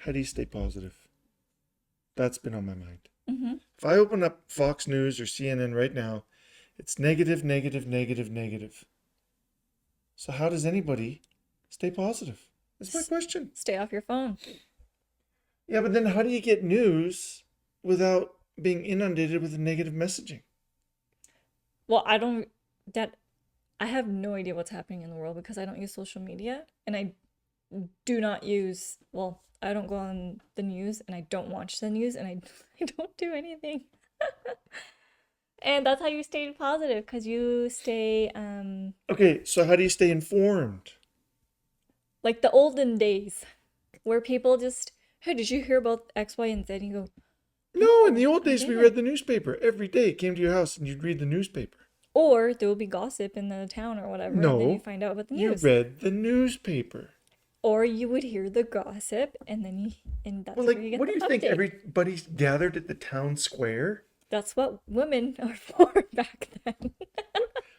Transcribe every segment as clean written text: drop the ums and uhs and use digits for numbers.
how do you stay positive? That's been on my mind. Mm-hmm. If I open up Fox News or CNN right now, it's negative, negative, negative, negative. So how does anybody stay positive? That's my question. Stay off your phone. Yeah, but then how do you get news without being inundated with negative messaging? Well, I don't that I have no idea what's happening in the world because I don't use social media and I do not use, well, I don't go on the news and I don't watch the news and I don't do anything. And that's how you stay positive because you stay Okay, so how do you stay informed? like the olden days where people just, hey, did you hear about X, Y, and Z? And you go, No, in the no, old I days we read didn't. the newspaper every day. Came to your house and you'd read the newspaper. Or there will be gossip in the town or whatever, and then you No, find out about the you news. read the newspaper. Or you would hear the gossip, and then and Well, that's where like, you get what the do you think? update. Everybody's gathered at the town square? That's what women are for back then.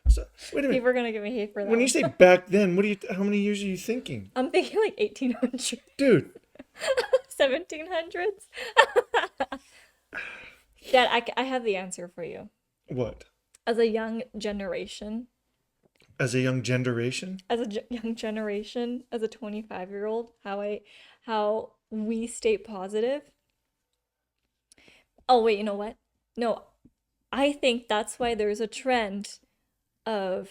So, wait a minute. People are gonna give me hate for that When you one. say back then, how many years are you thinking? I'm thinking like 1800s, Dude, 1700s. Dad, I have the answer for you. what? As a young generation, As a young generation? young generation, as a 25-year-old, how we stay positive. Oh wait, you know what? No, I think that's why there's a trend of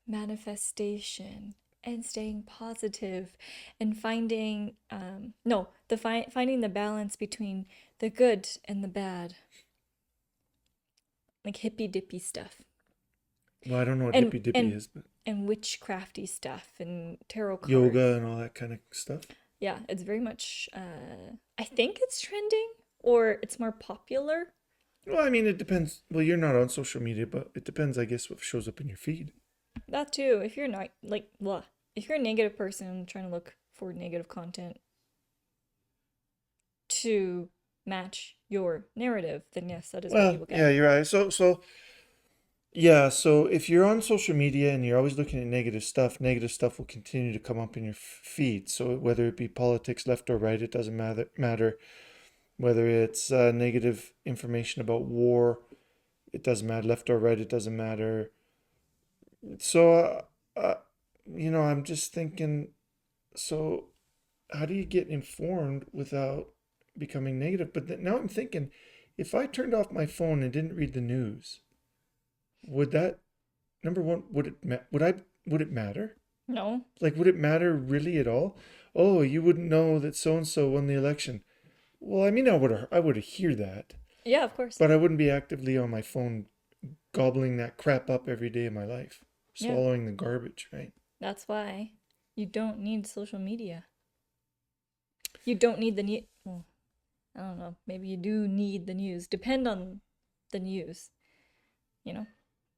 manifestation and staying positive and finding no the finding the balance between the good and the bad, like hippy dippy stuff Well, I don't know what and hippy dippy and is, but and witchcrafty stuff and tarot yoga cards. and all that kind of stuff. Yeah, it's very much I think it's trending or it's more popular. Well, I mean, it depends. Well, you're not on social media, but it depends, I guess, what shows up in your feed. That too, if you're not like blah, if you're a negative person trying to look for negative content to match your narrative, then yes, that is what you Well, will yeah, get. you're right. Yeah, so if you're on social media and you're always looking at negative stuff will continue to come up in your feed. So whether it be politics, left or right, it doesn't matter. Whether it's negative information about war, it doesn't matter. Left or right, it doesn't matter. So, I'm just thinking, so how do you get informed without becoming negative? But now I'm thinking, if I turned off my phone and didn't read the news, would that, number one, would it matter? No? Like, would it matter really at all? Oh, you wouldn't know that so and so won the election. Well, I mean, I would hear that, Yeah, of course. but I wouldn't be actively on my phone gobbling that crap up every day of my life, Yeah, swallowing the garbage, right? that's why you don't need social media. You don't need the new. Well, I don't know. Maybe you do need the news. Depend on the news, you know.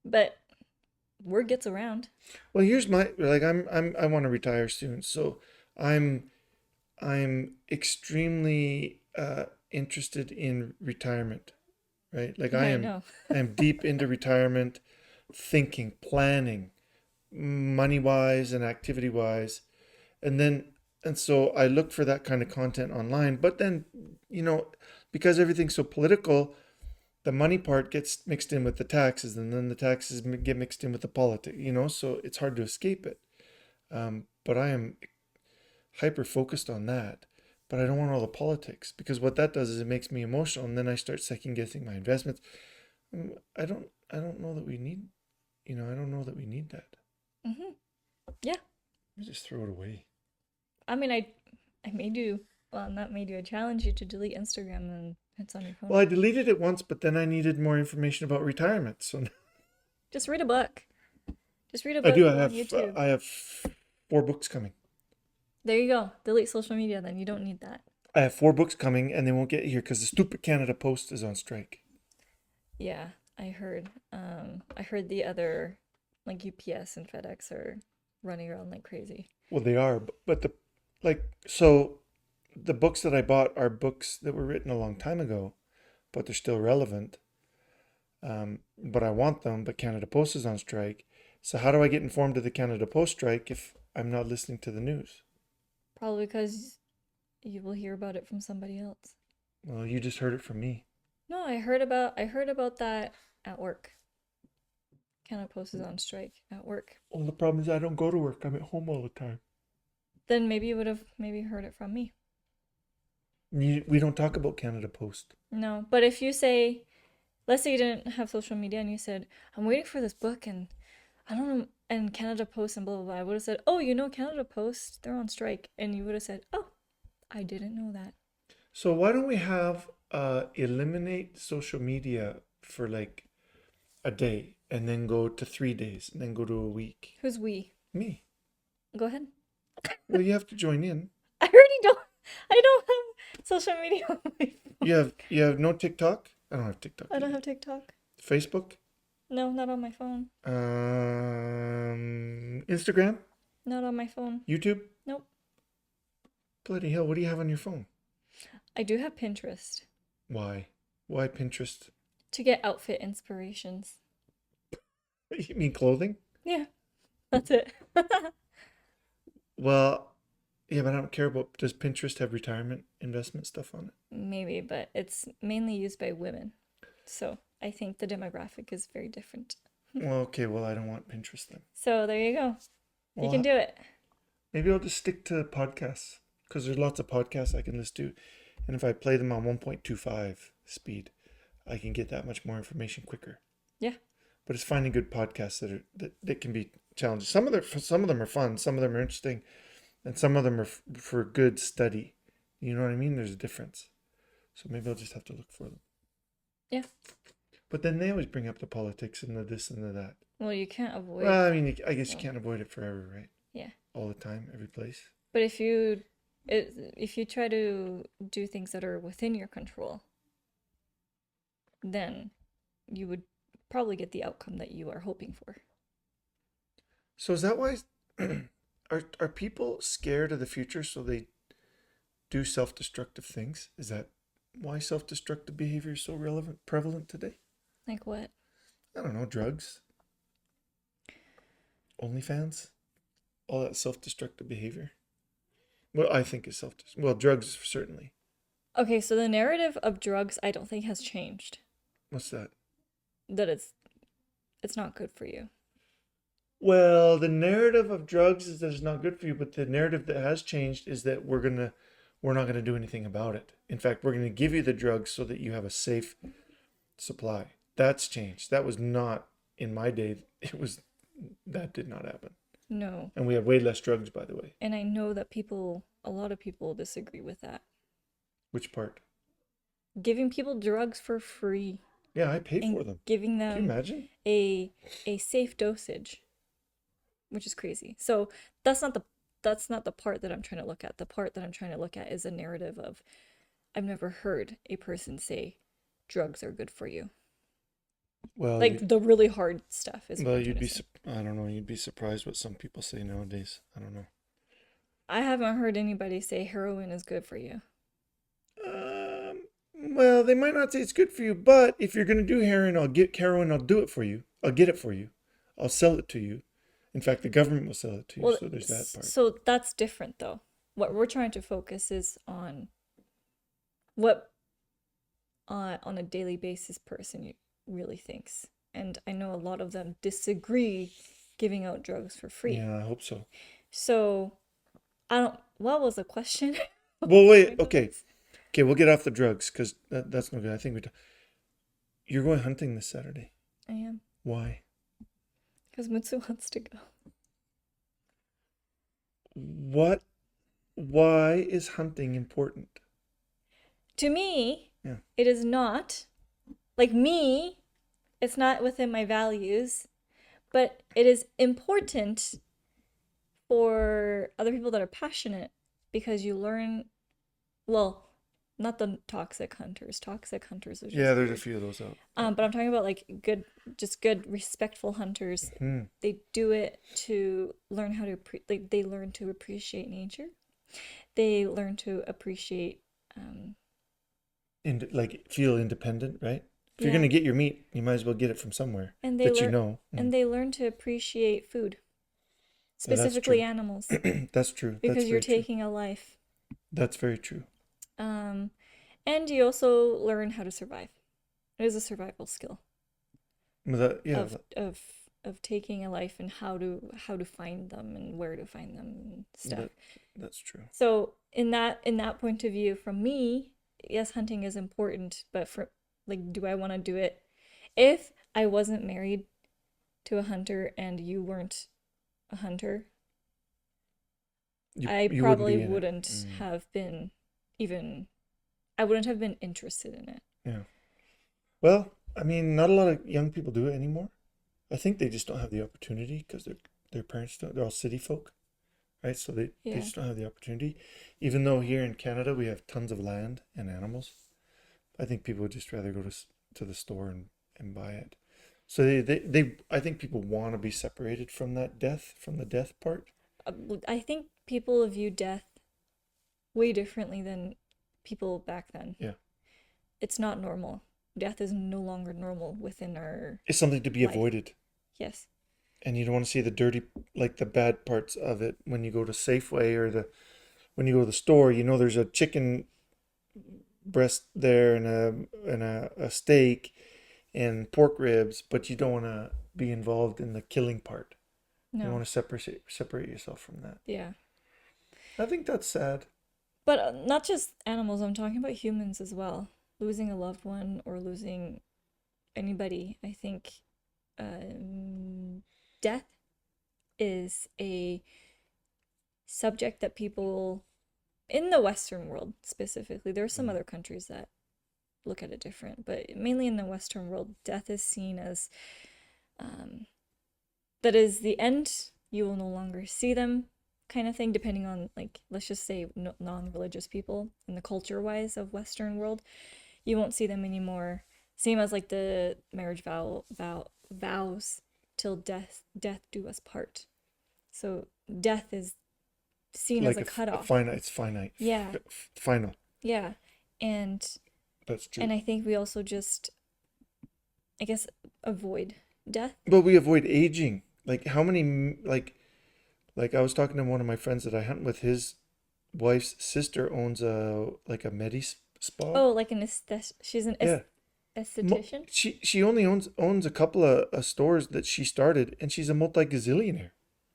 But word gets around. Well, here's my like I want to retire soon, so I'm I'm extremely interested in retirement, right? Like Yeah, I know. I am deep into retirement, thinking, planning, money wise and activity wise, and then and so I look for that kind of content online. But then, you know, because everything's so political, the money part gets mixed in with the taxes, and then the taxes get mixed in with the politics. So it's hard to escape it. But I am hyper focused on that. But I don't want all the politics because what that does is it makes me emotional, and then I start second guessing my investments. I don't know that we need, I don't know that we need that. Mm-hmm. Yeah. I just throw it away. I mean, I made you. Well, not made you. I challenged you to delete Instagram, and it's on your phone Well, I now. deleted it once, but then I needed more information about retirement. So Just read a book. Just read a I book. do. Go on YouTube. I have 4 books coming. There you go. Delete social media. Then you don't need that. I have 4 books coming, and they won't get here because the stupid Canada Post is on strike. Yeah, I heard. I heard the other, like UPS and FedEx are running around like crazy. Well, they are, but so the books that I bought are books that were written a long time ago, but they're still relevant. But I want them, but Canada Post is on strike. So how do I get informed of the Canada Post strike if I'm not listening to the news? Probably because you will hear about it from somebody else. Well, you just heard it from me. No, I heard about that at work. Canada Post is on strike at work. Well, the problem is I don't go to work. I'm at home all the time. Then maybe you would have maybe heard it from me. We don't talk about Canada Post. No, but if you say, let's say you didn't have social media and you said, I'm waiting for this book and I don't know, and Canada Post and blah, blah, blah, I would have said, oh, you know, Canada Post, they're on strike. And you would have said, oh, I didn't know that. So why don't we have eliminate social media for like a day and then go to 3 days and then go to a week? Who's we? Me. Go ahead. Well, you have to join in. I don't have social media on my phone. You have no TikTok? I don't have TikTok. I don't have TikTok. Facebook? No, not on my phone. Instagram? Not on my phone. YouTube? Nope. Bloody hell, what do you have on your phone? I do have Pinterest Why? Why Pinterest? to get outfit inspirations. You mean clothing? Yeah, that's it. Well, yeah, but I don't care about. Does Pinterest have retirement investment stuff on it? Maybe, but it's mainly used by women. So I think the demographic is very different. Well, okay, well, I don't want Pinterest then. So there you go. You Well, can do it. maybe I'll just stick to podcasts because there's lots of podcasts I can listen to. And if I play them on 1.25 speed, I can get that much more information quicker. Yeah. But it's finding good podcasts that can be challenging. Some of them are fun, some of them are interesting, and some of them are for good study. You know what I mean? There's a difference. So maybe I'll just have to look for them. Yeah. But then they always bring up the politics and the this and the that. Well, you can't avoid. Well, I mean, I guess you So, can't avoid it forever, right? yeah. All the time, every place. But if you try to do things that are within your control, then you would probably get the outcome that you are hoping for. So is that why are people scared of the future so they do self-destructive things? Is that why self-destructive behavior is so prevalent today? Like what? I don't know, drugs, OnlyFans, all that self-destructive behavior. Well, I think is well, drugs certainly. Okay, so the narrative of drugs I don't think has changed. What's that? That it's not good for you. Well, the narrative of drugs is that it's not good for you, but the narrative that has changed is that we're not gonna do anything about it. In fact, we're gonna give you the drugs so that you have a safe supply. That's changed. That was not in my day. That did not happen. No. And we have way less drugs, by the way. And I know that a lot of people disagree with that. Which part? Giving people drugs for free Yeah, I pay and for them. giving Can you them imagine? a safe dosage, which is crazy. So that's not the part that I'm trying to look at. The part that I'm trying to look at is a narrative of I've never heard a person say drugs are good for you. Well, Like the really hard stuff is what well, I'm trying you'd to be. say. I don't know. You'd be surprised what some people say nowadays. I don't know. I haven't heard anybody say heroin is good for you. Well, they might not say it's good for you, but if you're gonna do heroin, I'll get heroin. I'll do it for you. I'll get it for you. I'll sell it to you. In fact, the government will sell it to you. Well, So there's that part. so that's different though. What we're trying to focus is on what on a daily basis person really thinks. And I know a lot of them disagree giving out drugs for free. Yeah, I hope so. So I don't. What was the question? Well, wait. Okay. Okay, we'll get off the drugs because that's no good. I think you're going hunting this Saturday. I am Why? because Mitsu wants to go. What? Why is hunting important? To me, Yeah. it is not like me. It's not within my values, but it is important for other people that are passionate because you learn. Well, not the toxic hunters. Toxic hunters are just Yeah, there's a weird. few of those out. But I'm talking about like good, respectful hunters. Hmm. They do it to learn how to they learn to appreciate nature. They learn to appreciate Like feel independent, right? If you're yeah, gonna get your meat, you might as well get it from somewhere and they that you learn know. and they learn to appreciate food, Yeah, that's specifically true. animals, That's true. That's because you're very true. taking a life. That's very true. Um, and you also learn how to survive. It is a survival skill Yeah, of taking a life and how to find them and where to find them and stuff. that that's true. So in that point of view, from me, yes, hunting is important, but for like, do I want to do it? If I wasn't married to a hunter and you weren't a hunter, I You wouldn't probably be in it. wouldn't have been even, I wouldn't have been interested in it. Yeah. Well, I mean, not a lot of young people do it anymore. I think they just don't have the opportunity because their parents don't. They're all city folk, right? So they Yeah. just don't have the opportunity. Even though here in Canada we have tons of land and animals, I think people would just rather go to the store and buy it. So they I think people want to be separated from that death, from the death part. I think people view death way differently than people back then. Yeah. It's not normal. Death is no longer normal within our It's something to be life. avoided. Yes. And you don't want to see the dirty, like the bad parts of it when you go to Safeway or when you go to the store. You know, there's a chicken breast there and a steak and pork ribs, but you don't want to be involved in the killing part. You No. want to separate yourself from that. Yeah. I think that's sad. But not just animals, I'm talking about humans as well. Losing a loved one or losing anybody, I think death is a subject that people in the Western world specifically, there are some Mm. other countries that look at it different, but mainly in the Western world, death is seen as um, that is the end. You will no longer see them, kind of thing, depending on, like, let's just say non-religious people in the culture wise of Western world. You won't see them anymore. Same as like the marriage vows till death do us part. So death is seen as Like a a cutoff. finite, it's finite, Yeah, final. yeah. And That's true. I think we also just, I guess, avoid death. But we avoid aging. Like how many, like I was talking to one of my friends that I hunt with. His wife's sister owns a medi spa. Oh, like she's an Yeah. esthetician. She only owns a couple of stores that she started, and she's a multi-gazillionaire.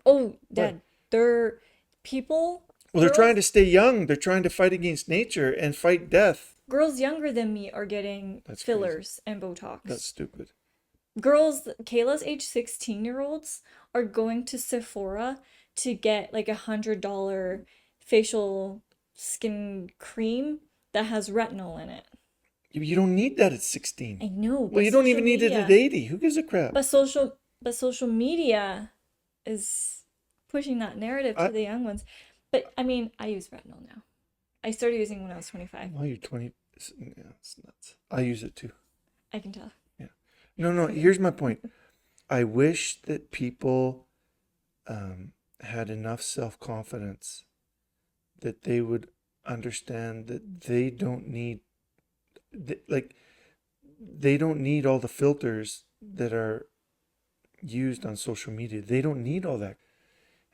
Oh, Why? Dad, they're people, Well, they're trying girls, to stay young. They're trying to fight against nature and fight death. girls younger than me are getting That's crazy. fillers and That's Botox. stupid. Girls, Kayla's age 16-year-olds are going to Sephora to get like $100 facial skin cream that has retinol in it. You don't need that at 16. I know, Well, but you don't social even need it at media, 80. Who gives a crap? but social media is pushing that narrative I, to the young ones. But I mean, I use retinol now. I started using when I was 25. well, you're 20. Yeah, it's nuts. I use it too. I can tell. Yeah. No, no, here's my point. I wish that people had enough self-confidence that they would understand that like, they don't need all the filters that are used on social media. They don't need all that.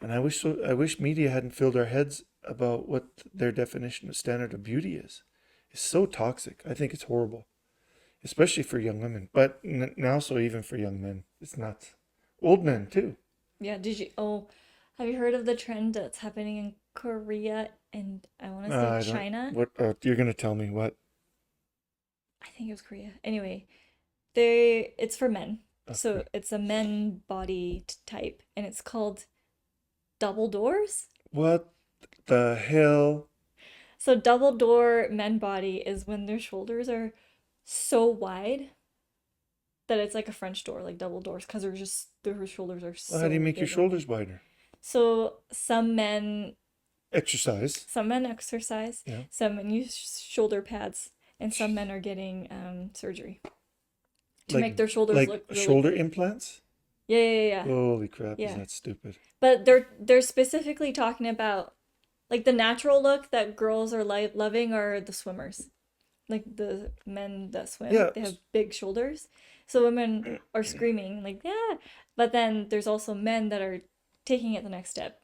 And I wish media hadn't filled our heads about what their definition of standard of beauty is. It's so toxic. I think it's horrible, especially for young women, but now so even for young men. It's nuts. Old men too. Yeah, have you heard of the trend that's happening in Korea and I want to say I don't. China? What you're gonna tell me? What? I think it was Korea. Anyway, it's for men. So Okay. it's a men body type and it's called double doors. What the hell? So double door men body is when their shoulders are so wide that it's like a French door, like double doors, because their shoulders are Well, how do you so make your big on shoulders them. wider? So Exercise. some men exercise, Yeah. some men use shoulder pads, and some men are getting surgery to Like make their shoulders like look really shoulder big. implants? Yeah, yeah, yeah, Holy crap, is yeah. that stupid? But they're specifically talking about like the natural look that girls are like loving are the swimmers, like the men that swim. Yeah. They have big shoulders, so women are screaming like yeah. But then there's also men that are taking it the next step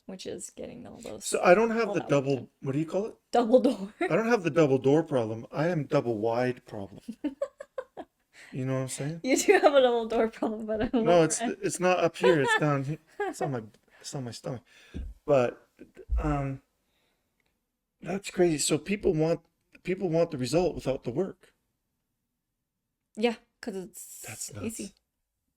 which is getting all So those I don't have all the that work done. double, what do you call it? Double door. I don't have the double door problem. I am double wide problem. You know what I'm saying? You do have a double door problem, but on the No, lower end. it's not up here. It's down here. It's on my stomach. But um, that's crazy. So people want the result without the work. Yeah, because it's That's nuts. easy.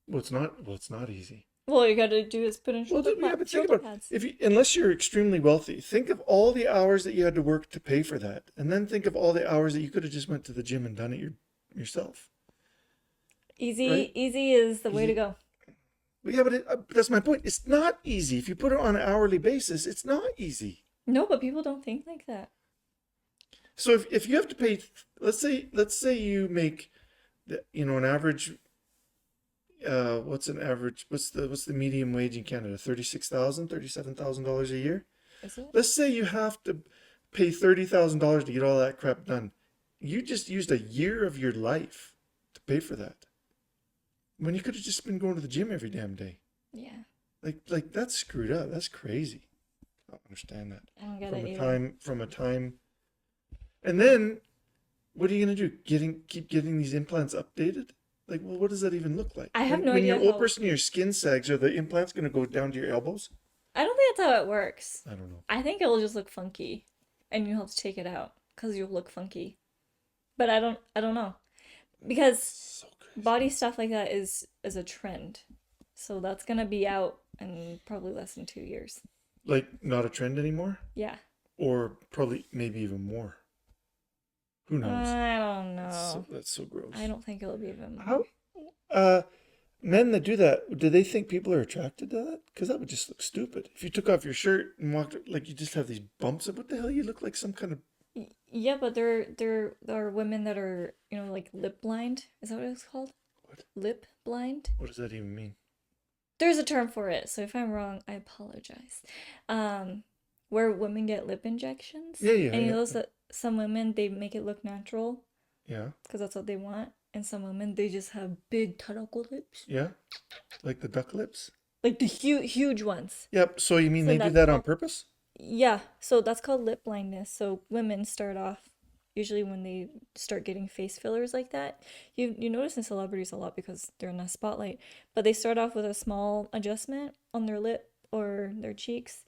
Well, it's not easy. All you gotta do is put in Well, yeah, but think shoulder about it. pads. If you, unless you're extremely wealthy, think of all the hours that you had to work to pay for that, and then think of all the hours that you could have just went to the gym and done it yourself, right? Easy is the way to Easy. go. But yeah, but that's my point. It's not easy. If you put it on an hourly basis, it's not easy. No, but people don't think like that. So if you have to pay, let's say you make, an average. What's an average? What's the medium wage in Canada? 36,000, $37,000 a year. Is it? Let's say you have to pay $30,000 to get all that crap done. You just used a year of your life to pay for that. When you could have just been going to the gym every damn day. Yeah. Like that's screwed up. That's crazy. I don't understand that. I don't get it either. From a time. And then what are you gonna do? Keep getting these implants updated? Like, well, what does that even look like? I have no When you're idea an old how. person, your skin sags. Are the implants gonna go down to your elbows? I don't think that's how it works. I don't know. I think it'll just look funky, and you'll have to take it out because you'll look funky. But I don't know because So crazy. body stuff like that is a trend, so that's gonna be out in probably less than 2 years. Like, not a trend anymore, Yeah. or probably maybe even more. Who knows? I don't That's know. that's so gross. I don't think it'll be even How more. uh men that do that, do they think people are attracted to that? Because that would just look stupid. If you took off your shirt and walked like you just have these bumps, what the hell? You look like some kind of Yeah, but there are women that are, like lip blind. Is that what it's called? what? Lip blind? What does that even mean? There's a term for it, so if I'm wrong, I apologize. Um, where women get lip injections, Yeah, yeah, and you yeah, notice that some women they make it look natural yeah, because that's what they want, and some women they just have big tentacle lips, yeah. Like the duck lips. like the huge ones. Yep. So you mean So they do that's that on called purpose? Yeah, so that's called lip blindness. So women start off usually when they start getting face fillers like that. You notice in celebrities a lot because they're in the spotlight, but they start off with a small adjustment on their lip or their cheeks,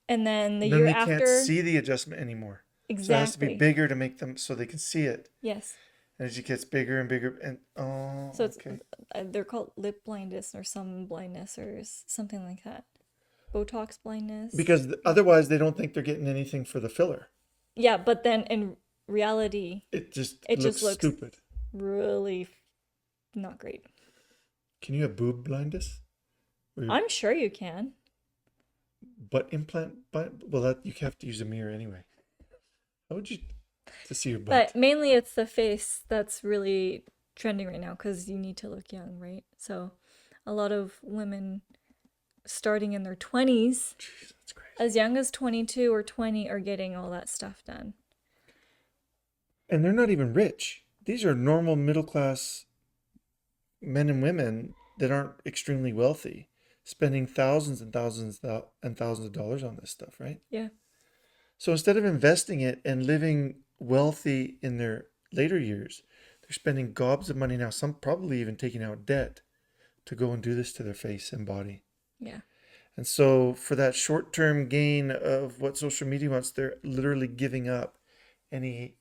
and then the Then year they can't after, see the adjustment anymore. So it has to be exactly. bigger to make them so they can see it. Yes. And as it gets bigger and bigger, and oh, So it's okay. they're called lip blindness or some blindness or something like that. Botox blindness. Because otherwise they don't think they're getting anything for the filler. Yeah, but then in reality, It just it looks just looks stupid. really not great. Can you have boob blindness? Or your I'm sure you can. butt implant? Well, that you have to use a mirror anyway. How would you to see your butt? But mainly it's the face that's really trending right now because you need to look young, right? So a lot of women starting in their 20s, Jeez, that's crazy. as young as 22 or 20, are getting all that stuff done. And they're not even rich. These are normal middle class men and women that aren't extremely wealthy, spending thousands and thousands of dollars on this stuff, right? Yeah. So instead of investing it and living wealthy in their later years, they're spending gobs of money now, some probably even taking out debt to go and do this to their face and body. Yeah. And so for that short-term gain of what social media wants, they're literally giving up any,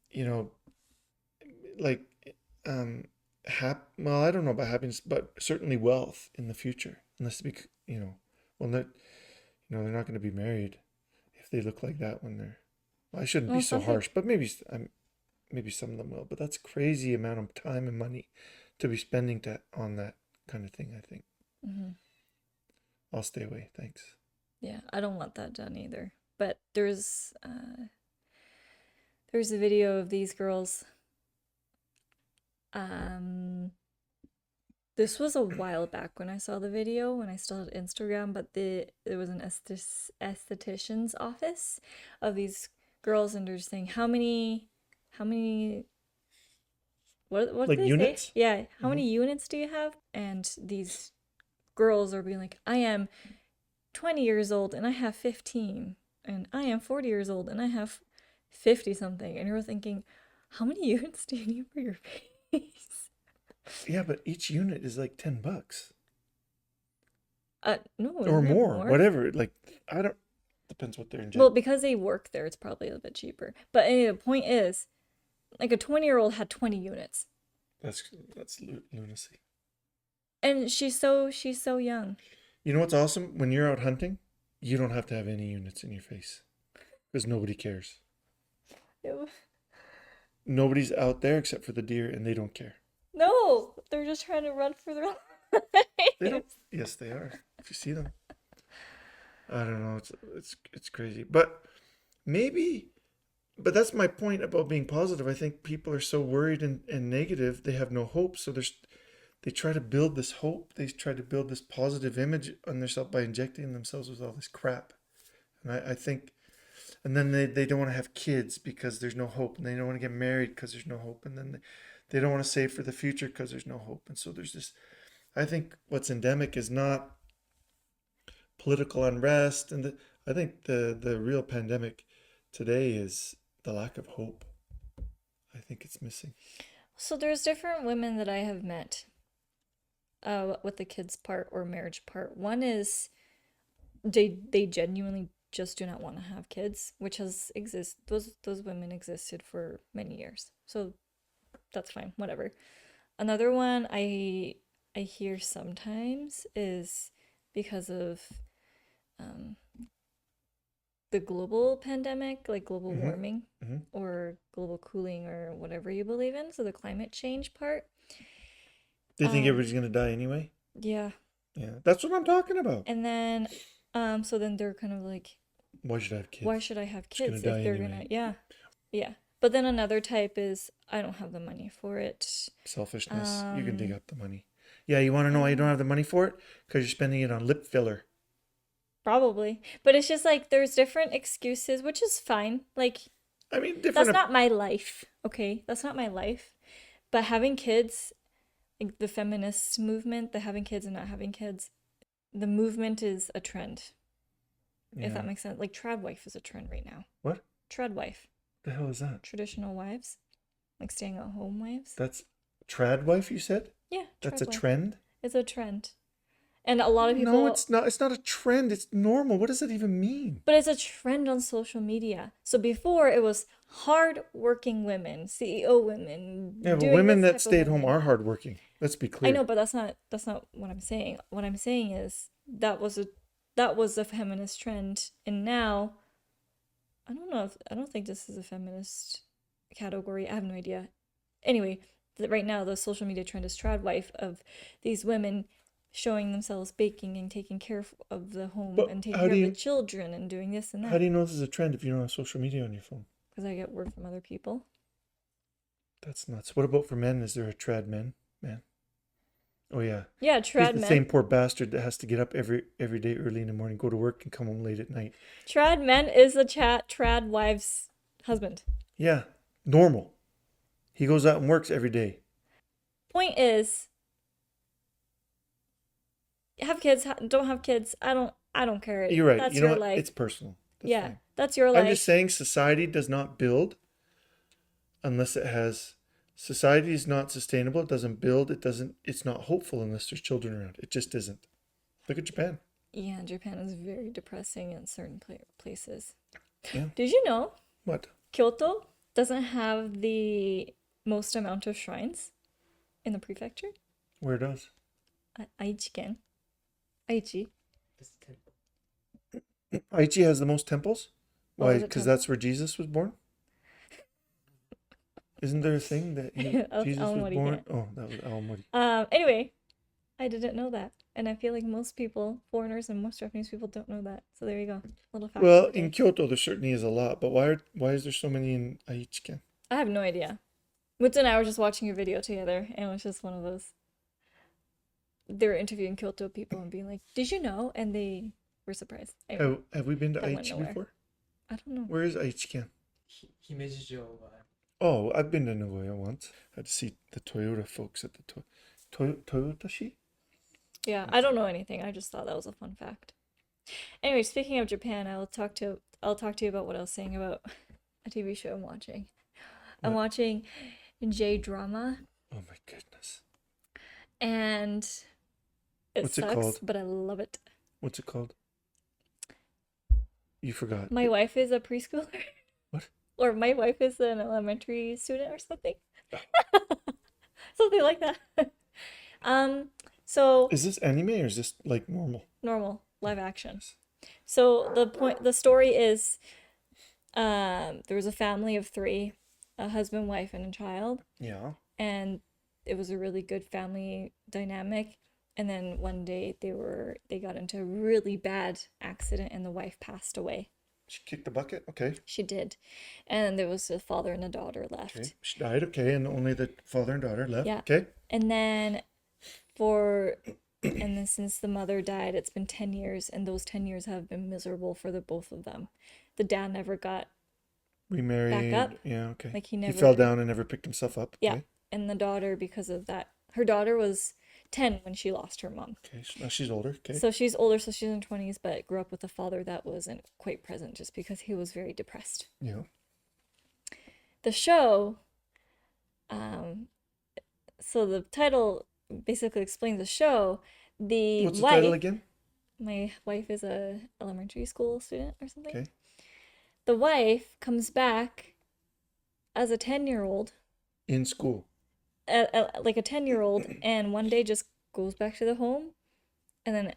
you know, like well, I don't know about happiness, but certainly wealth in the future, unless they be, well, not, they're not going to be married if they look like that when they're. Well, I shouldn't be Well, so some people, harsh, but maybe some of them will. But that's crazy amount of time and money to be spending on that kind of thing. I think I'll stay away. Thanks. yeah, I don't want that done either. But there's a video of these girls. Um, this was a while back when I saw the video when I still had Instagram, but there was an esthetician's office of these girls, and they're just saying how many what did Like they say? units. Yeah, how Hmm. many units do you have? And these girls are being like, I am 20 years old and I have 15, and I am 40 years old and I have 50 something, and you're thinking, how many units do you need for your face? Yeah, but each unit is like $10 No, or isn't it more, more? whatever. Like, I don't, depends what they're Well, injecting. because they work there, it's probably a bit cheaper. But anyway, the point is, like a 20-year-old had 20 units. That's lunacy. And she's so young. You know what's awesome? When you're out hunting, you don't have to have any units in your face because nobody cares. Ew. Nobody's out there except for the deer, and they don't care. No, they're just trying to run for their They don't. lives. Yes, they are. If you see them, I don't know. It's crazy, but maybe. But that's my point about being positive. I think people are so worried and negative, they have no hope. So they try to build this hope. They try to build this positive image on themselves by injecting themselves with all this crap. And I think, and then they don't want to have kids because there's no hope. And they don't want to get married because there's no hope. And then they don't want to save for the future because there's no hope. And so there's this, I think what's endemic is not political unrest. And I think the real pandemic today is the lack of hope. I think it's missing. So there's different women that I have met with the kids part or marriage part. One is they genuinely just do not want to have kids, which has exist those women existed for many years. So that's fine, whatever. Another one I hear sometimes is because of um, the global pandemic, like global Mm-hmm. warming Mm-hmm. or global cooling or whatever you believe in. So the climate change part. Do you think Um, everybody's gonna die anyway? yeah. Yeah, that's what I'm talking about. And then, so then they're kind of like, Why should I have why kids? should I have It's gonna kids if die they're gonna, anyway. yeah, yeah. But then another type is, I don't have the money for it. Selfishness. You can dig Um, up the money. Yeah, you want to know why you don't and have the money for it? Because you're spending it on lip filler. probably, but it's just like there's different excuses, which is fine. Like, I mean, that's different. not my life, okay? That's not my life. But having kids, like the feminist movement, the having kids and not having kids, the movement is a trend, if that Yeah. makes sense. Like trad wife is a trend right now. What Trad wife, the hell is that? traditional wives, like staying at home wives. That's trad wife. You said Yeah, that's trad a wife. trend. It's a trend. And a lot of No, people, it's not. It's not a trend. It's normal. What does that even mean? but it's a trend on social media. So before it was hard working women, CEO Yeah, women, but doing women this that type of stay at home women. are hardworking. Let's be I know, clear. but that's not what I'm saying. What I'm saying is that was a feminist trend, and now I don't think this is a feminist category. I have no idea. Anyway, right now the social media trend is trad wife of these women showing themselves baking and taking care of the home But and taking how care do of the you children and doing this and how do that you know this is a trend if you don't have social media on your phone? because I get word from other people. That's nuts. What about for men? Is there a trad man? Oh yeah. Yeah, He's trad the men. same poor bastard that has to get up every day early in the morning, go to work, and come home late at night. Trad men is a trad wife's husband. Yeah, normal. He goes out and works every day. Point is, have kids, don't have kids. I don't care. You're right. That's You know your what? life. It's personal. That's Yeah, fine. that's your I'm just life. saying society does not build unless it has. Society is not sustainable. It doesn't build. It's not hopeful unless there's children around. It just isn't. Look at Japan. Yeah, Japan is very depressing in certain places. Yeah. Did you know What? Kyoto doesn't have the most amount of shrines in the prefecture? Where does? Aichi-ken. Aichi. Aichi has the most temples. Oh, Why? is it Because temple? that's where Jesus was born. Isn't there a thing that That's Jesus was born? Aomori-ken. Oh, that was Aomori. Anyway, I didn't know that. And I feel like most people, foreigners and most Japanese people don't know that. So there you go. Little fact of Well, the in day. Kyoto there certainly is a lot, but why is there so many in Aichi-ken? I have no idea. Witz and I were just watching a video together, and it was just one of those. They were interviewing Kyoto people and being like, "Did you know?" And they were surprised. Anyway, Have we been to that went Aichi nowhere. before? I don't know. Where is Aichi-ken? 姫路城は Oh, I've been to Nagoya once. Had to see the Toyota folks at the Toyota Shi. Yeah, I don't know anything. I just thought that was a fun fact. Anyway, speaking of Japan, I'll talk to you about what I was saying about a TV show I'm watching. I'm What? watching J drama, Oh my goodness. and it What's it sucks, called? but I love it. What's it called? You forgot. My wife is a preschooler, What? or my wife is an elementary student or something. Something like that. Um, so Is this anime or is this like normal? normal live action. So the story is, there was a family of three, a husband, wife, and a child, Yeah. and it was a really good family dynamic. And then one day they got into a really bad accident, and the wife passed away. She kicked the bucket. Okay. She did, and there was a father and a daughter left. Okay. She died. Okay, and only the father and daughter left. Yeah. Okay. And then for and then since the mother died, it's been 10 years, and those 10 years have been miserable for the both of them. The dad never got Remarried. back up. Yeah. Okay. Like he He never, fell down and never picked himself up. yeah. Okay. And the daughter, because of that, her daughter was 10 when she lost her mom. Okay. So now she's older. Okay. So she's older, so she's in her 20s, but grew up with a father that wasn't quite present just because he was very depressed. Yeah. The show, so the title basically explains the show. The What's the wife, title again? my wife is a elementary school student or something. Okay. The wife comes back as a 10-year-old, In school. like a 10-year-old, and one day just goes back to the home and then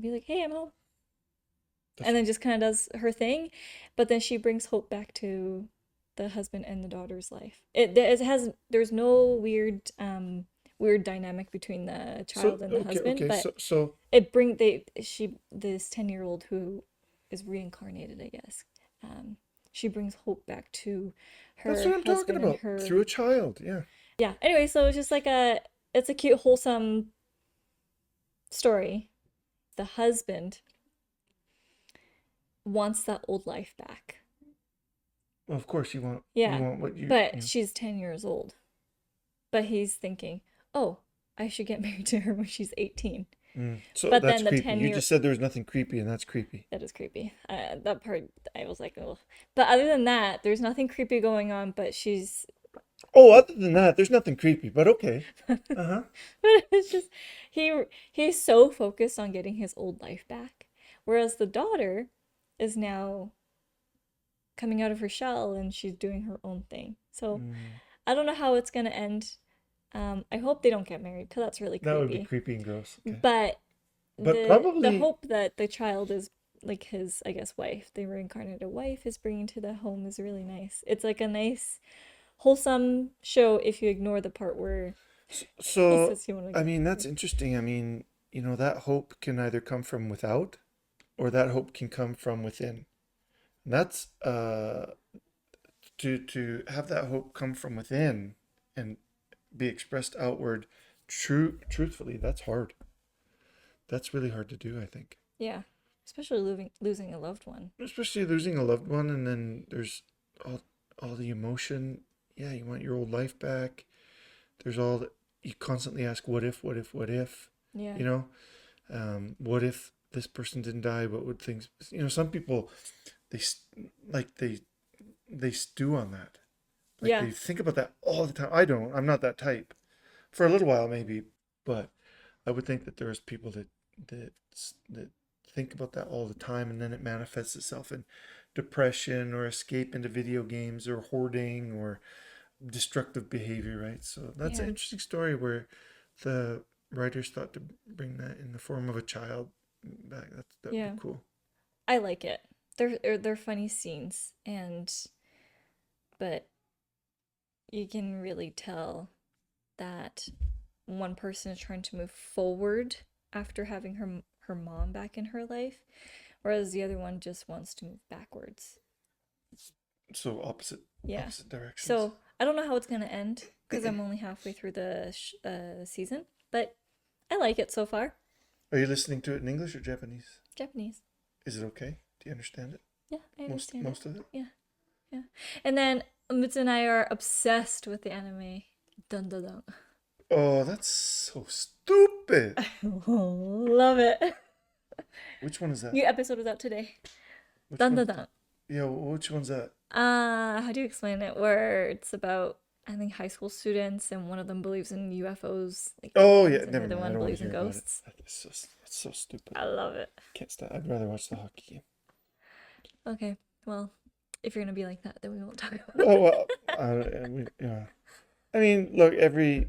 be like, hey, I'm home. And then just kind of does her thing. But then she brings hope back to the husband and the daughter's life. There's no weird dynamic between the child and the okay. husband, Okay. but So this 10-year-old who is reincarnated, I guess. She brings hope back to her that's what I'm talking husband and about. her. Through a child. Yeah. Yeah. Anyway, so it's just like it's a cute, wholesome story. The husband wants that old life back. Well, of course you want. Yeah. You want what you. But Yeah. she's 10 years old. But he's thinking, oh, I should get married to her when she's 18. So But that's then the creepy. 10 You year just said there was nothing creepy, and that's creepy. That is creepy. That part, I was like, oh. But other than that, there's nothing creepy going on, but she's. Oh, other than that, there's nothing creepy. But okay. Uh-huh. But it's just, he's so focused on getting his old life back. Whereas the daughter is now coming out of her shell and she's doing her own thing. So I don't know how it's going to end. I hope they don't get married because that's really That would be creepy. creepy and gross. Okay. But the probably hope that the child is like his, I guess, wife, the reincarnated wife, is bringing to the home is really nice. It's like a nice, wholesome show if you ignore the part where he so says he want to I get mean, that's married. interesting. I mean, that hope can either come from without or that hope can come from within. And that's to have that hope come from within and be expressed outward truthfully, that's hard. That's really hard to do, I think. Yeah, especially losing a loved one. Especially losing a loved one, and then there's all the emotion. Yeah, you want your old life back. There's all that you constantly ask, what if, what if, what if? Yeah. What if this person didn't die? What would things? Some people, they they stew on that. Like Yeah. they think about that all the time. I don't. I'm not that type. For a little while, maybe, but I would think that there's people that think about that all the time, and then it manifests itself in depression or escape into video games or hoarding or destructive behavior, right? So that's an Yeah. interesting story where the writers thought to bring that in the form of a child back. That'd Yeah. be cool. I like it. They're funny scenes, but you can really tell that one person is trying to move forward after having her mom back in her life, whereas the other one just wants to move backwards. So opposite Yeah. opposite directions. So I don't know how it's gonna end because I'm only halfway through the season, but I like it so far. Are you listening to it in English or Japanese? Japanese. Is it okay? Do you understand it? Yeah, I understand it. Most of it? Yeah. And then Mutsu and I are obsessed with the anime. Dun dun dun. Oh, that's so stupid. Love it. Which one is that? New episode was out today. Which Dun one? dun dun. Yeah, which one's that? How do you explain it? Where it's about, I think, high school students, and one of them believes in UFOs, like Oh aliens, yeah, and the never other mind. I one don't want believes to in hear about it. ghosts. It's so stupid. I love it. Can't stand. I'd rather watch the hockey game. Okay, well, if you're gonna be like that, then we won't talk about Oh it. well, yeah. I mean, look, it's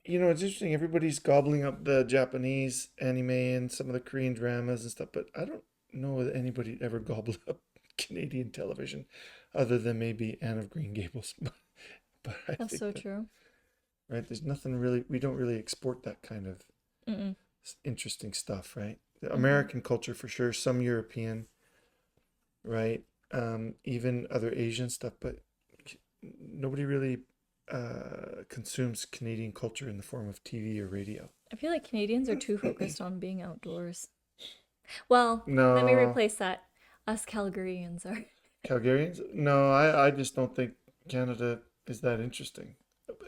interesting. Everybody's gobbling up the Japanese anime and some of the Korean dramas and stuff, but I don't know that anybody ever gobbled up Canadian television, other than maybe Anne of Green Gables. But I That's think so that, true. right, there's nothing really. We don't really export that kind of Mm-mm. interesting stuff, right? The Mm-hmm. American culture for sure, some European, right? Even other Asian stuff, but nobody really consumes Canadian culture in the form of TV or radio. I feel like Canadians are too focused on being outdoors. Well, let me No, replace that. Us Calgarians are. Calgarians? No, I just don't think Canada is that interesting.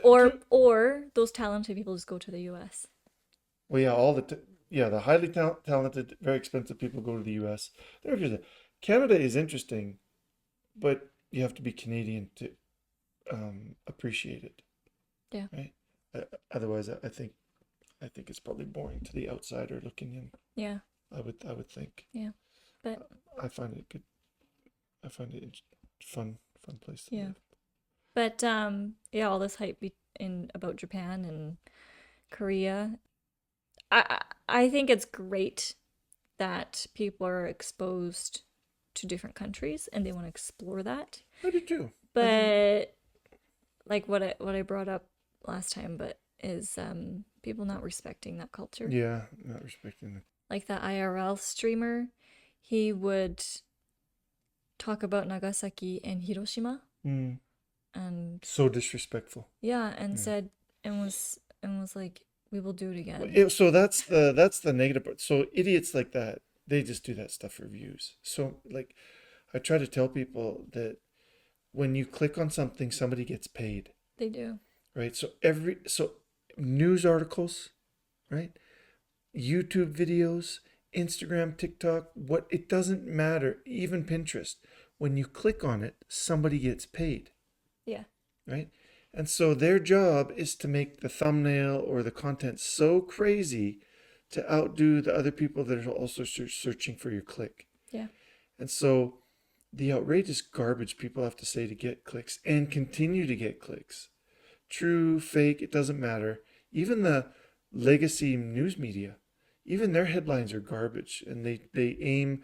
Or those talented people just go to the US. Well, yeah, the highly talented, very expensive people go to the U.S. They're interesting. Canada is interesting, but you have to be Canadian to appreciate it, Yeah. right? Uh, Otherwise, I think it's probably boring to the outsider looking in. Yeah. I would think. Yeah. But I find it good. I find it fun place to yeah. live. But yeah, all this hype in about Japan and Korea. I think it's great that people are exposed to different countries and they want to explore that. I do too. But like what I brought up last time, but is people not respecting that culture. Yeah, not respecting the. Like that IRL streamer, he would talk about Nagasaki and Hiroshima, Mm, and so disrespectful. yeah, and Yeah. said and was like, we will do it again. So that's the negative part. So idiots like that, they just do that stuff for views. So like, I try to tell people that when you click on something, somebody gets paid, They do. right? So news articles, right? YouTube videos, Instagram, TikTok, what it doesn't matter, even Pinterest. When you click on it, somebody gets paid, Yeah. right? And so their job is to make the thumbnail or the content so crazy to outdo the other people that are also searching for your click. Yeah. And so the outrageous garbage people have to say to get clicks and continue to get clicks. True, fake, it doesn't matter. Even the legacy news media, even their headlines are garbage, and they aim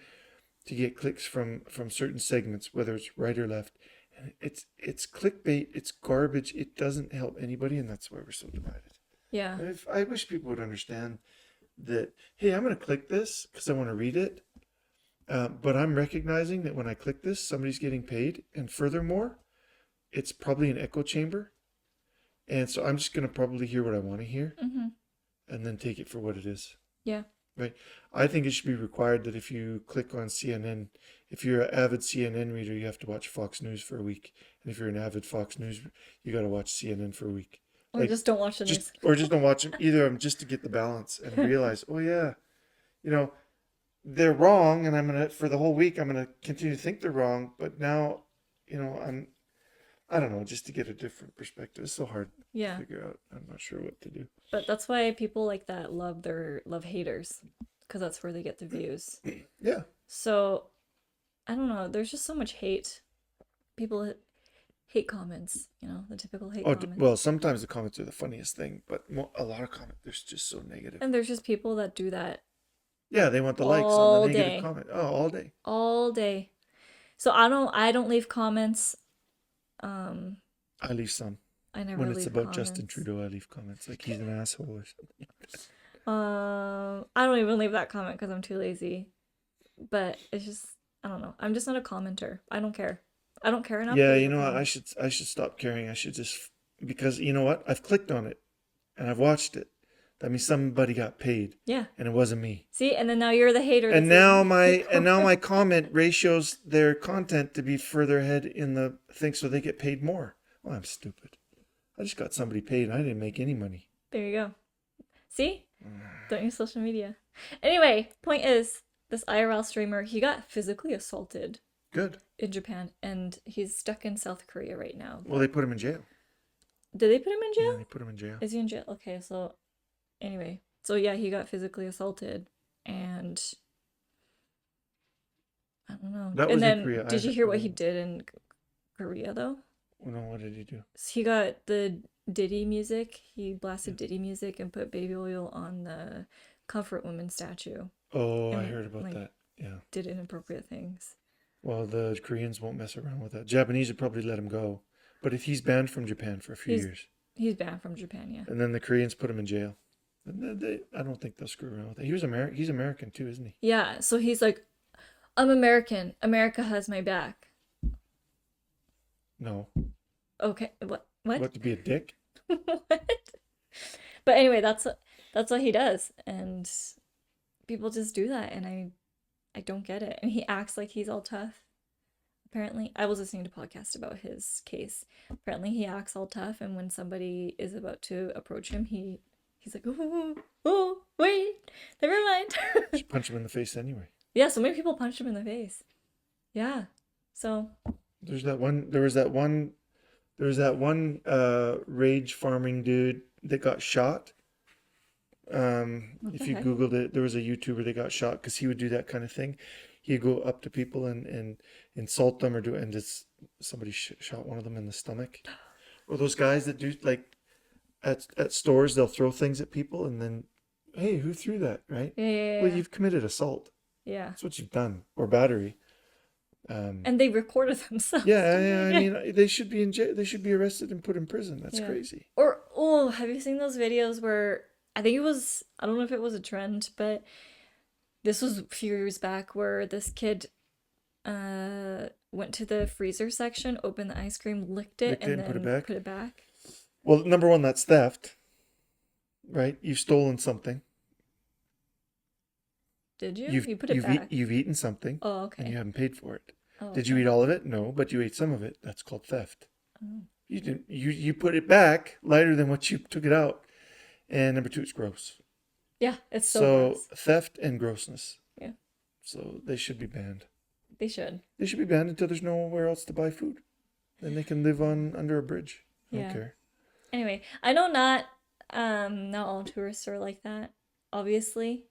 to get clicks from certain segments, whether it's right or left. And it's clickbait, it's garbage, it doesn't help anybody, and that's why we're so divided. Yeah. I wish people would understand that, hey, I'm going to click this because I want to read it, but I'm recognizing that when I click this, somebody's getting paid, and furthermore, it's probably an echo chamber, and so I'm just going to probably hear what I want to hear Mm-hmm. and then take it for what it is. Yeah. Right. I think it should be required that if you click on CNN, if you're an avid CNN reader, you have to watch Fox News for a week. And if you're an avid Fox News, you got to watch CNN for a week. Or just don't watch the news. Just don't watch them, either of them, just to get the balance and realize, oh yeah, you know, they're wrong, and for the whole week I'm gonna continue to think they're wrong. But now, I don't know, just to get a different perspective. It's so hard to Yeah. figure out. I'm not sure what to do. But that's why people like that love haters, because that's where they get the views. Yeah. So I don't know. There's just so much hate. People hate comments. The typical hate Oh, comments. well, sometimes the comments are the funniest thing, but a lot of comments, they're just so negative. And there's just people that do that Yeah, they want the likes on all the negative day. comment. Oh, all day. all day. So I don't leave comments. Um, I leave some. I never When it's leave about Justin comments. Trudeau, I leave comments like he's an asshole or something. I don't even leave that comment because I'm too lazy. But it's just, I don't know. I'm just not a commenter. I don't care. I don't care enough to Yeah, leave you a know what? comment. I should stop caring. I should just, because you know what? I've clicked on it and I've watched it. That means somebody got paid Yeah. and it wasn't me. See, and then now you're the hater. And that's now leaving my hate and now my comments. comment ratios their content to be further ahead in the thing so they get paid more. Well, I'm stupid. I just got somebody paid and I didn't make any money. There you go. See? Don't use social media. Anyway, point is, this IRL streamer, he got physically assaulted Good. in Japan, and he's stuck in South Korea right now. Well, they put him in jail. Did they put him in Yeah, jail? they put him in jail. Is he in jail? Okay, so anyway. So yeah, he got physically assaulted, and I don't know. That And was in then Korea. did you hear what he did in Korea though? No, what did he do? He got the Diddy music. He blasted Diddy music and put baby oil on the Comfort Woman statue. Oh, I And, heard about like, that. Yeah. did inappropriate things. Well, the Koreans won't mess around with that. Japanese would probably let him go. But if he's banned from Japan for a few years, He's banned from Japan, yeah. and then the Koreans put him in jail, and I don't think they'll screw around with it. He was American. He's American too, isn't he? Yeah, so he's like, I'm American. America has my back. No. Okay, what? What, to be a dick? What? But anyway, that's what he does, and people just do that, and I don't get it. And he acts like he's all tough. Apparently, I was listening to a podcast about his case. Apparently, he acts all tough, and when somebody is about to approach him, he's like, oh, wait, never mind. Just punch him in the face anyway. Yeah, so many people punched him in the face. Yeah, so There was that one rage farming dude that got shot. What If the you heck? Googled it, there was a YouTuber that got shot because he would do that kind of thing. He'd go up to people and insult them and just somebody shot one of them in the stomach. Or those guys that do like at stores, they'll throw things at people and then, hey, who threw that, right? yeah, Well, you've committed assault. yeah. That's what you've done, or battery. And they recorded themselves. Yeah. I mean, they should be in jail. They should be arrested and put in prison. That's Yeah. crazy. Or, oh, have you seen those videos where I think it was, I don't know if it was a trend, but this was a few years back where this kid went to the freezer section, opened the ice cream, licked it, Licked it and and put it then back? put it back. Well, number one, that's theft, right? You've stolen something. Did you? You've You put it you've back. you've eaten something Oh, and you okay. haven't paid for it. Oh, Did you okay. eat all of it? No, but you ate some of it. That's called theft. Oh. You didn't. You put it back lighter than what you took it out. And number two, it's gross. Yeah, it's so So gross. theft and grossness. Yeah, So they should be banned. they should. They should be banned until there's nowhere else to buy food. Then they can live on under a bridge. I Yeah. don't care. Anyway, I know not all tourists are like that, obviously.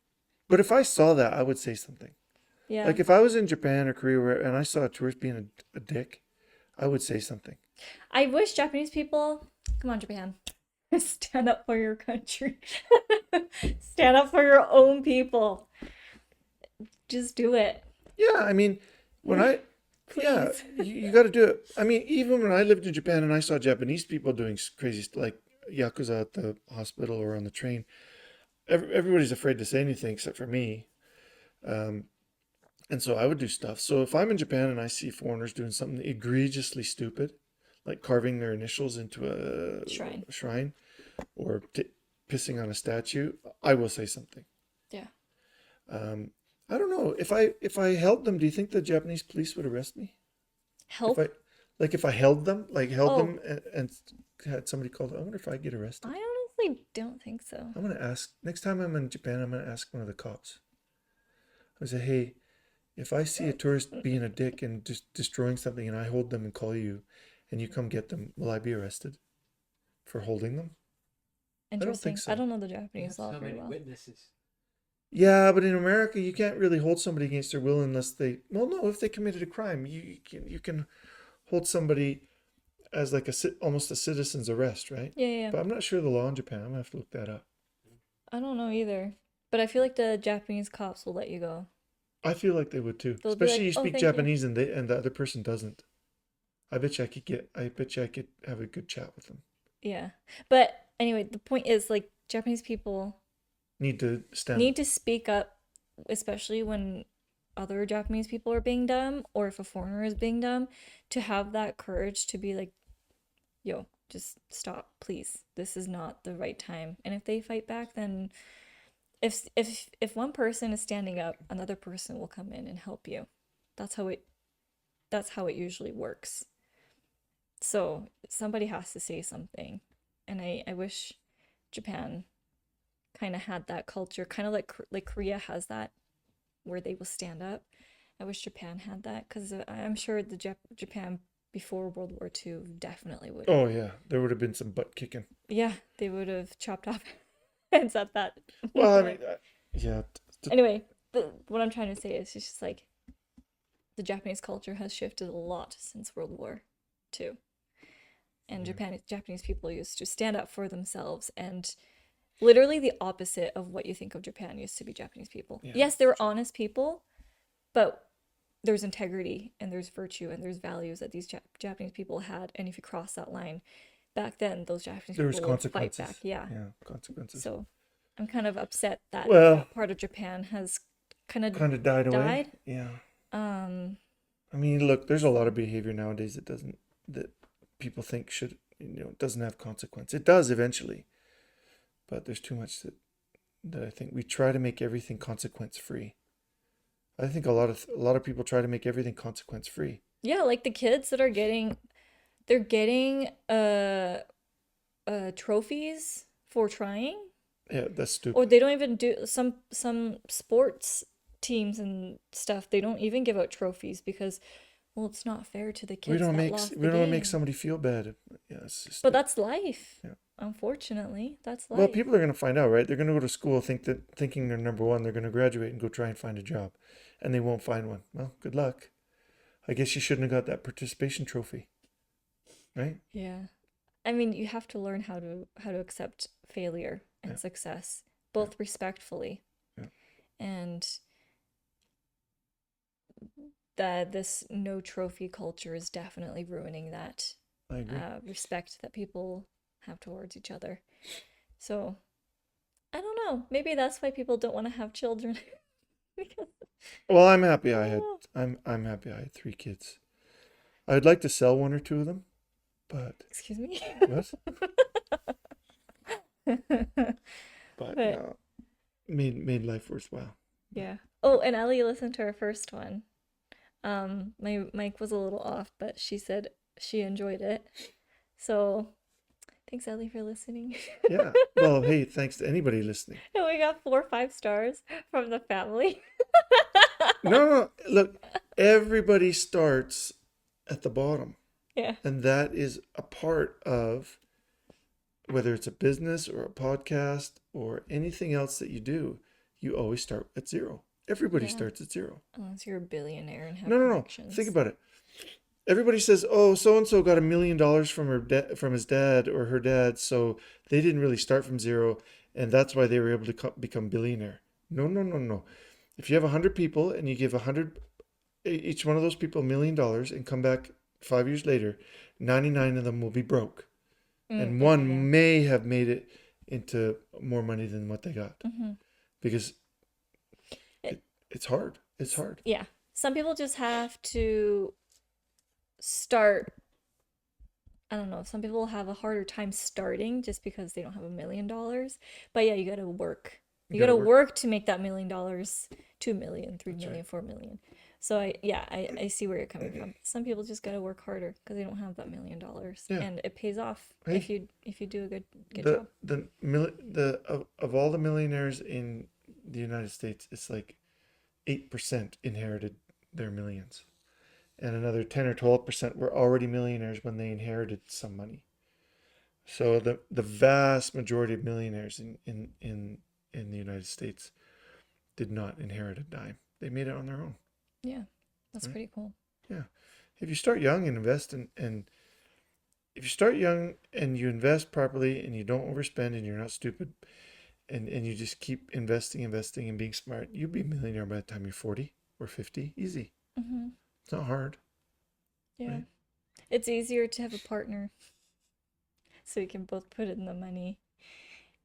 But if I saw that, I would say something. Yeah. Like if I was in Japan or Korea and I saw a tourist being a dick, I would say something. I wish Japanese people, come on, Japan, stand up for your country. Stand up for your own people. Just do it. Yeah, I mean, yeah, Please. you got to do it. I mean, even when I lived in Japan and I saw Japanese people doing crazy like yakuza at the hospital or on the train, everybody's afraid to say anything except for me. And so I would do stuff. So if I'm in Japan and I see foreigners doing something egregiously stupid, like carving their initials into a Shrine. or pissing on a statue, I will say something. Yeah. I don't know if I held them. Do you think the Japanese police would arrest me? Help. If I held them, Oh. them and had somebody called, I wonder if I'd get arrested. I honestly don't think so. I'm gonna ask next time I'm in Japan. I'm gonna ask one of the cops. I say, hey, if I see a tourist being a dick and just destroying something, and I hold them and call you, and you come get them, will I be arrested for holding them? Interesting. so. I don't know the You have Japanese law so very many well. witnesses. Yeah, but in America, you can't really hold somebody against their will unless they. Well, no, if they committed a crime, you can hold somebody as like almost a citizen's arrest, right? Yeah. But I'm not sure the law in Japan. I'm gonna have to look that up. I don't know either. But I feel like the Japanese cops will let you go. I feel like they would too, They'll be especially like, you "Oh, speak thank you." Japanese and the other person doesn't. I bet you I could have a good chat with them. Yeah. But anyway, the point is like Japanese people Need to stand. need to speak up, especially when other Japanese people are being dumb or if a foreigner is being dumb, to have that courage to be like, yo, just stop, please. This is not the right time. And if they fight back, then if one person is standing up, another person will come in and help you. That's how it usually works. So somebody has to say something. And I wish Japan kind of had that culture, kind of like Korea has that where they will stand up. I wish Japan had that because I'm sure the Japan before World War II definitely would. Oh yeah, there would have been some butt kicking. Yeah, they would have chopped off heads at that Well, I mean, point. yeah. Anyway, what I'm trying to say is it's just like the Japanese culture has shifted a lot since World War II. And Yeah. Japanese people used to stand up for themselves, and literally the opposite of what you think of Japan used to be Japanese people. Yeah, Yes, they for were sure. honest people, but there's integrity and there's virtue and there's values that these Japanese people had. And if you cross that line, back then those Japanese There was people would fight back. consequences. Yeah. Yeah, consequences. So I'm kind of upset that Well, that part of Japan has kind of kind of died away. died. Yeah. Um, I mean, look, there's a lot so of behavior nowadays that people think should, doesn't have consequence. It does eventually, but there's too much that I think we try to make everything consequence free. I think a lot of people try to make everything consequence free. yeah, like the kids that are they're getting trophies for trying, Yeah, that's or stupid. they don't even do some sports teams and stuff. They don't even give out trophies because, well, it's not fair to the kids that lost We the don't wanna make game. somebody feel bad. Yeah, it's just But stupid. that's life. Yeah. Unfortunately, that's Well, life. people are gonna find out, right? They're gonna go to school thinking they're number one. They're gonna graduate and go try and find a job, and they won't find one. Well, good luck. I guess you shouldn't have got that participation trophy, right? Yeah. I mean, you have to learn how to accept failure Yeah, and success, yeah, both respectfully, yeah. and that this no trophy culture is definitely ruining that I agree. respect that people have towards each other. So I don't know. Maybe that's why people don't want to have children. Because Well, I don't know. I'm happy I had 3 kids. I'd like to sell one or two of them, but Excuse me. what? But But no, made life worthwhile. But yeah. Oh, and Ellie listened to our first one. My mic was a little off, but she said she enjoyed it. So thanks, Ellie, for listening. yeah. Well, hey, thanks to anybody listening. And we got 4 5 stars from the family. No, no, look, everybody starts at the bottom, Yeah. and that is a part of whether it's a business or a podcast or anything else that you do. You always start at zero. Everybody Yeah. starts at zero. Unless you're a billionaire and have No, no, no. Think connections. about it. Everybody says, "Oh, so and so got $1 million from from his dad or her dad, so they didn't really start from zero, and that's why they were able to become billionaire." No, no, no, no. If you have 100 people and you give each one of those people $1 million and come back 5 years later, 99 of them will be broke, and Mm-hmm, yeah. one may have made it into more money than what they got Mm-hmm. because It, it's hard. It's hard. yeah. Some people just have to start. I don't know. Some people have a harder time starting just because they don't have $1 million. But yeah, you gotta work. You You got to gotta work. work to make that $1 million, 2 million, three That's right. million, 4 million. So I see where you're coming from. Some people just gotta work harder because they don't have that $1 million, Yeah. and it pays off Hey, if you do a good the job. of all the millionaires in the United States, it's like 8% inherited their millions, and another 10 or 12% were already millionaires when they inherited some money. So the vast majority of millionaires in the United States did not inherit a dime. They made it on their own, Yeah, that's right? pretty cool. Yeah. If you start young and invest and if you start young and you invest properly and you don't overspend and you're not stupid and you just keep investing and being smart, you'll be a millionaire by the time you're 40 or 50. Easy. Hmm. It's not hard, Yeah, right? it's easier to have a partner so you can both put in the money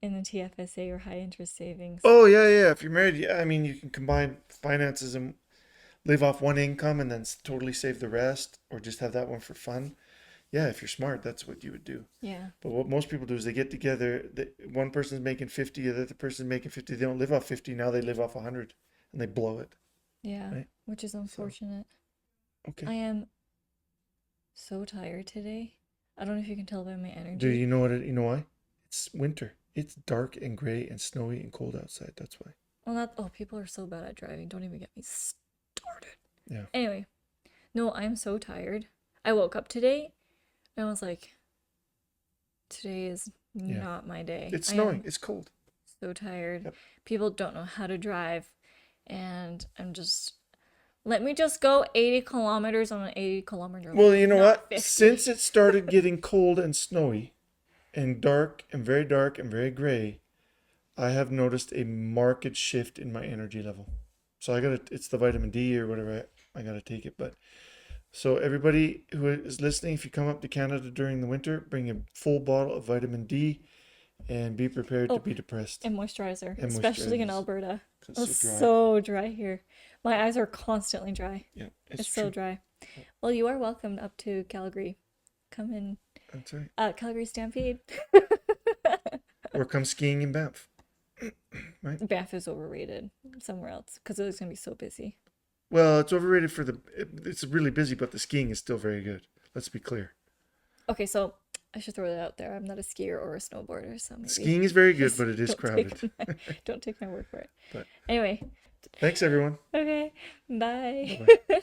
in the TFSA or high interest savings. Oh yeah, yeah. If you're married, yeah, I mean you can combine finances and live off one income and then totally save the rest or just have that one for fun. Yeah, if you're smart, that's what you would do. Yeah, But what most people do is they get together, one person's making 50, the other person's making 50. They don't live off 50, now they live off 100 and they blow it, yeah, right? which is So, unfortunate. okay. I am so tired today. I don't know if you can tell by my Do energy. you know you know why? It's winter. It's dark and gray and snowy and cold outside. That's why. Well, not. Oh, people are so bad at driving. Don't even get me started. Yeah. Anyway, no, I'm so tired. I woke up today and I was like, today is Yeah. not my day. It's I snowing. am It's cold. so tired. Yep. People don't know how to drive. And I'm just, let me just go 80 kilometers on an 80-kilometer line. Well, you know not what? 50. Since it started getting cold and snowy and dark and very gray, I have noticed a marked shift in my energy level. So it's the vitamin D or whatever. I gotta take it. But so everybody who is listening, if you come up to Canada during the winter, bring a full bottle of vitamin D and be prepared to Oh, be depressed. And moisturizer, And especially in moisturizers. Alberta. 'Cause It's it's so dry. so dry here. My eyes are constantly dry. Yeah, It's so true. dry. Well, you are welcome up to Calgary. Come in. That's right. Calgary Stampede. Or come skiing in Banff. Right? Banff is overrated somewhere else because it's going to be so busy. Well, it's overrated it's really busy, but the skiing is still very good. Let's be clear. Okay, so I should throw that out there. I'm not a skier or a snowboarder, so maybe Skiing is very good, just but it is don't crowded. don't take my word for it. But Anyway, thanks, everyone. okay, bye. Bye-bye.